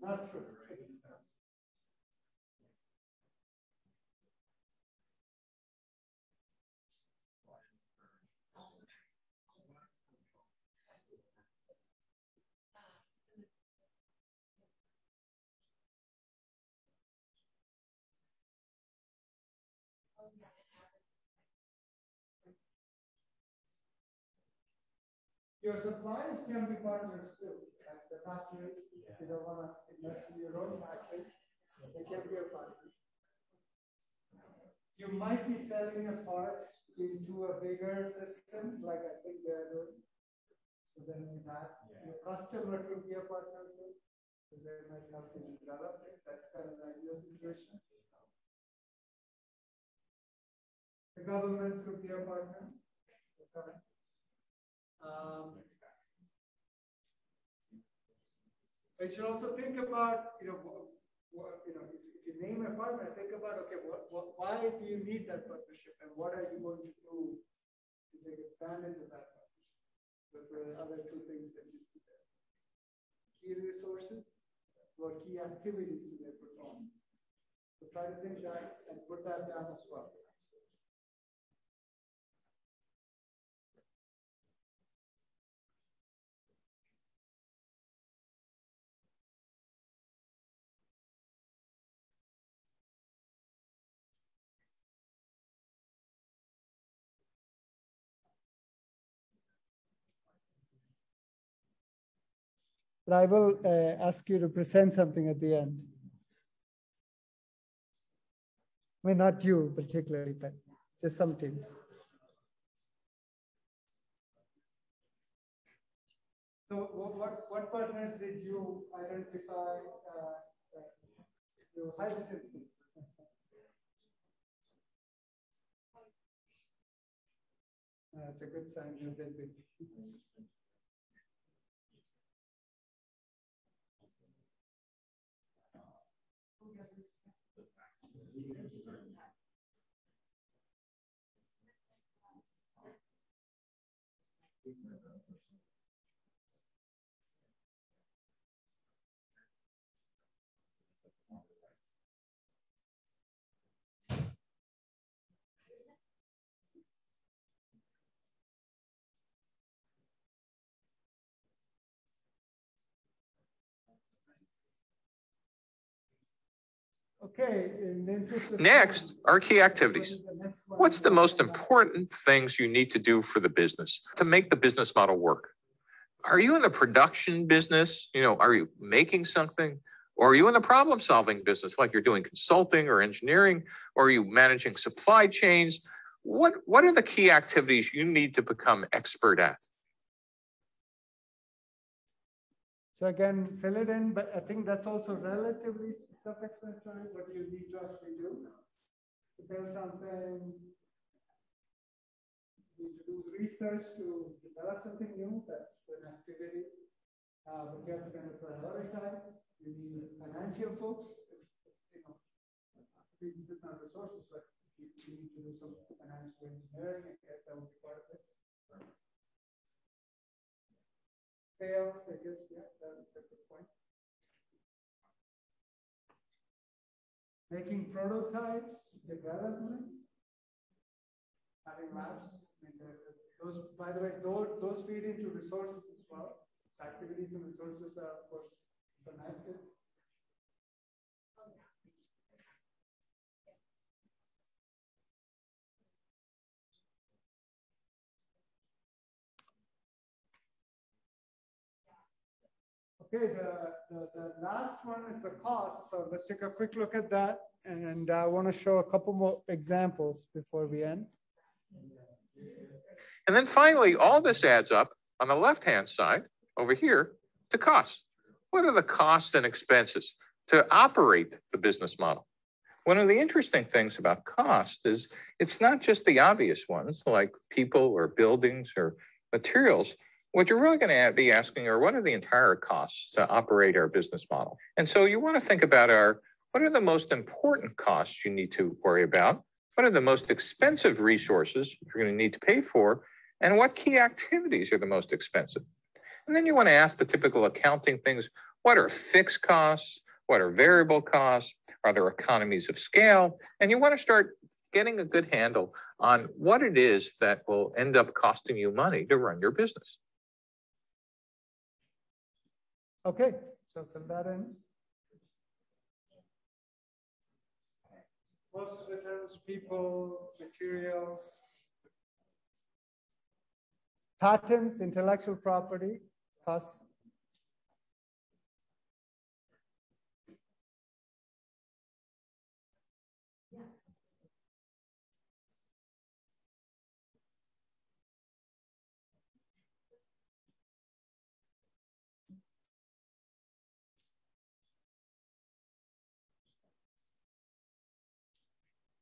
Not true. Your suppliers can be partners too. Like the factories, if you don't want to invest in your own factory, they can be a partner. You might be selling a part into a bigger system, like I think they're doing. So then your customer could be a partner too. So they might help you develop it. That's kind of the ideal situation. The governments could be a partner. But you should also think about, if you name a partner, think about, okay, why do you need that partnership, and what are you going to do to take advantage of that partnership? Those are the other two things that you see there. Key resources, or key activities do they perform? So try to think that and put that down as well. But I will ask you to present something at the end. I mean, not you particularly, but just some teams. So what partners did you identify your hesitancy? That's a good sign you're busy. Okay, in the interest of Next are key activities. What's the most important things you need to do for the business to make the business model work? Are you in the production business? Are you making something? Or are you in the problem-solving business, like you're doing consulting or engineering? Or are you managing supply chains? What are the key activities you need to become expert at? So again, fill it in, but I think that's also relatively self-explanatory. What you need to actually do to build something, you need to do research to develop something new. That's an activity. But you have to kind of prioritize. You need financial folks. This is not resources, but you need to do some financial engineering. I guess that would be part of it. Sales, I guess, yeah, that's a good point. Making prototypes, development, having labs. Those, by the way, those feed into resources as well. Activities and resources are, of course, connected. Okay, the last one is the cost. So let's take a quick look at that. And I want to show a couple more examples before we end. And then finally, all this adds up on the left-hand side over here to costs. What are the costs and expenses to operate the business model? One of the interesting things about cost is it's not just the obvious ones like people or buildings or materials. What you're really going to be asking are what are the entire costs to operate our business model? And so you want to think about what are the most important costs you need to worry about? What are the most expensive resources you're going to need to pay for? And what key activities are the most expensive? And then you want to ask the typical accounting things, What are fixed costs? What are variable costs? Are there economies of scale? And you want to start getting a good handle on what it is that will end up costing you money to run your business. Okay, so till that ends. Most of the terms, people, materials, patents, intellectual property, costs.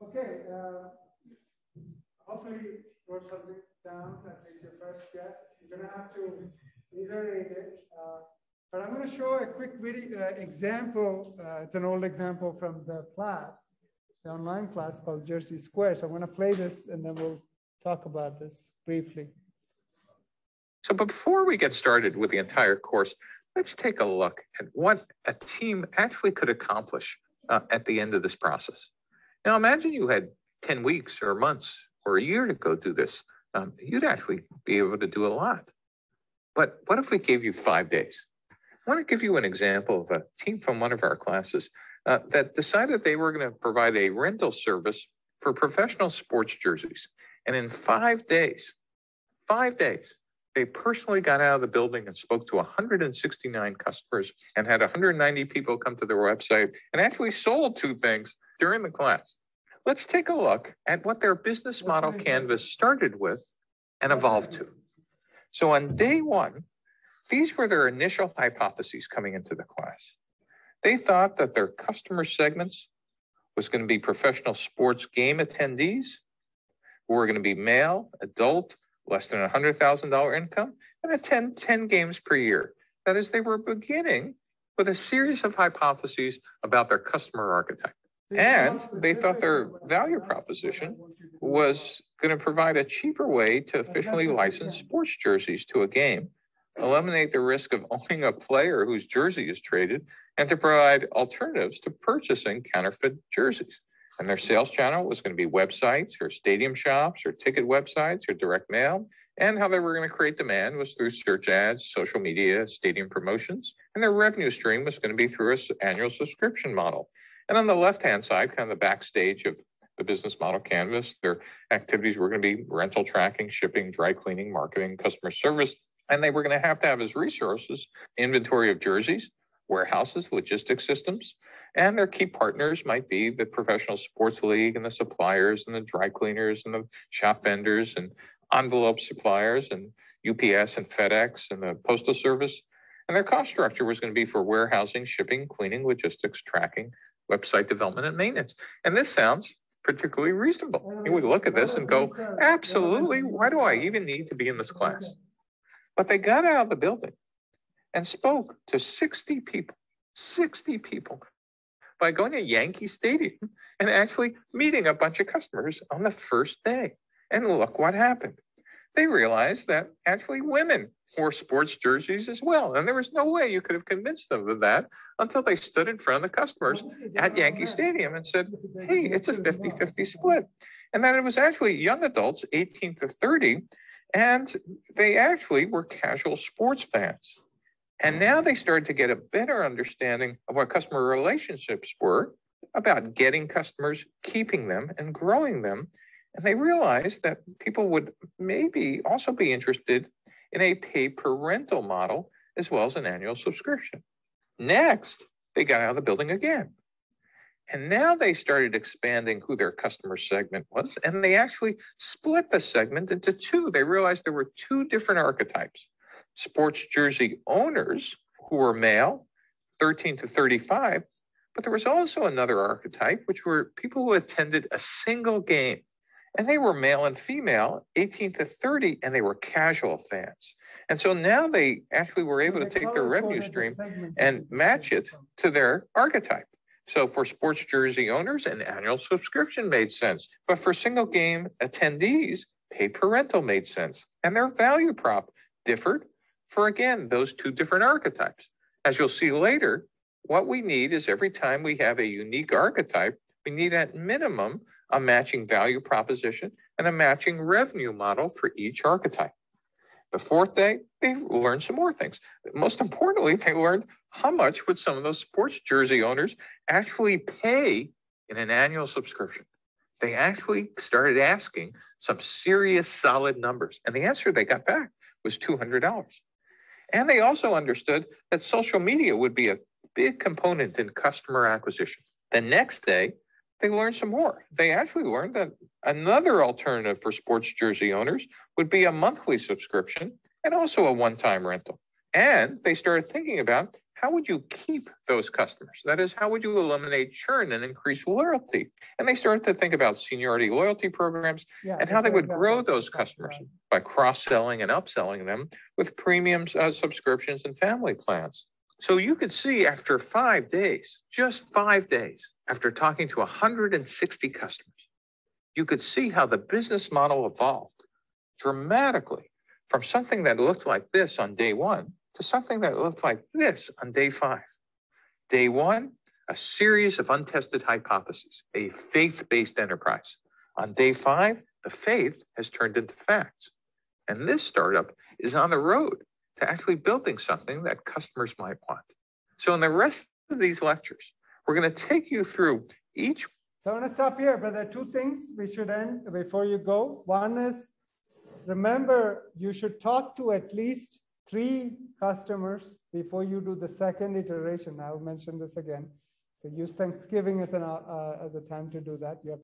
Okay, hopefully you wrote something down that is your first guess. You're going to have to iterate it. But I'm going to show a quick video example. It's an old example from the class, the online class called Jersey Square. So I'm going to play this and then we'll talk about this briefly. So before we get started with the entire course, let's take a look at what a team actually could accomplish at the end of this process. Now, imagine you had 10 weeks or months or a year to go do this. You'd actually be able to do a lot. But what if we gave you 5 days? I want to give you an example of a team from one of our classes that decided they were going to provide a rental service for professional sports jerseys. And in 5 days, they personally got out of the building and spoke to 169 customers and had 190 people come to their website and actually sold 2 things during the class. Let's take a look at what their business model canvas started with and evolved to. So on day 1, these were their initial hypotheses coming into the class. They thought that their customer segments was going to be professional sports game attendees who were going to be male, adult, less than $100,000 income, and attend 10 games per year. That is, they were beginning with a series of hypotheses about their customer archetype. And they thought their value proposition was going to provide a cheaper way to efficiently license sports jerseys to a game, eliminate the risk of owning a player whose jersey is traded, and to provide alternatives to purchasing counterfeit jerseys. And their sales channel was going to be websites or stadium shops or ticket websites or direct mail. And how they were going to create demand was through search ads, social media, stadium promotions. And their revenue stream was going to be through an annual subscription model. And on the left-hand side, kind of the backstage of the business model canvas, their activities were going to be rental tracking, shipping, dry cleaning, marketing, customer service. And they were going to have as resources inventory of jerseys, warehouses, logistics systems, and their key partners might be the professional sports league and the suppliers and the dry cleaners and the shop vendors and envelope suppliers and UPS and FedEx and the postal service. And their cost structure was going to be for warehousing, shipping, cleaning, logistics, tracking, website development, and maintenance. And this sounds particularly reasonable. You would look at this and go, absolutely, why do I even need to be in this class? But they got out of the building and spoke to 60 people by going to Yankee Stadium and actually meeting a bunch of customers on the first day. And look what happened. They realized that actually women wore sports jerseys as well. And there was no way you could have convinced them of that until they stood in front of the customers at Yankee Stadium and said, hey, it's a 50-50 split. And that it was actually young adults, 18 to 30, and they actually were casual sports fans. And now they started to get a better understanding of what customer relationships were about getting customers, keeping them, and growing them. And they realized that people would maybe also be interested in a pay-per-rental model as well as an annual subscription. Next, they got out of the building again. And now they started expanding who their customer segment was, and they actually split the segment into 2. They realized there were 2 different archetypes. Sports jersey owners who were male, 13 to 35, but there was also another archetype, which were people who attended a single game. And they were male and female, 18 to 30, and they were casual fans. And so now they actually were able to take their revenue stream and match it to their archetype. So for sports jersey owners, an annual subscription made sense. But for single game attendees, pay-per-rental made sense. And their value prop differed for, again, those 2 different archetypes. As you'll see later, what we need is every time we have a unique archetype, we need at minimum a matching value proposition and a matching revenue model for each archetype. The fourth day, they learned some more things. Most importantly, they learned how much would some of those sports jersey owners actually pay in an annual subscription. They actually started asking some serious solid numbers. And the answer they got back was $200. And they also understood that social media would be a big component in customer acquisition. The next day, they learned some more. They actually learned that another alternative for sports jersey owners would be a monthly subscription and also a one-time rental. And they started thinking about how would you keep those customers? That is, how would you eliminate churn and increase loyalty? And they started to think about seniority loyalty programs and how they would grow those customers by cross-selling and upselling them with premium subscriptions and family plans. So you could see after 5 days, just 5 days, after talking to 160 customers, you could see how the business model evolved dramatically from something that looked like this on day one to something that looked like this on day 5. Day 1, a series of untested hypotheses, a faith-based enterprise. On day 5, the faith has turned into facts. And this startup is on the road to actually building something that customers might want. So in the rest of these lectures, we're going to take you through each. So I'm going to stop here, but there are 2 things we should end before you go. One is, remember, you should talk to at least 3 customers before you do the second iteration. I'll mention this again. So use Thanksgiving as a time to do that. You have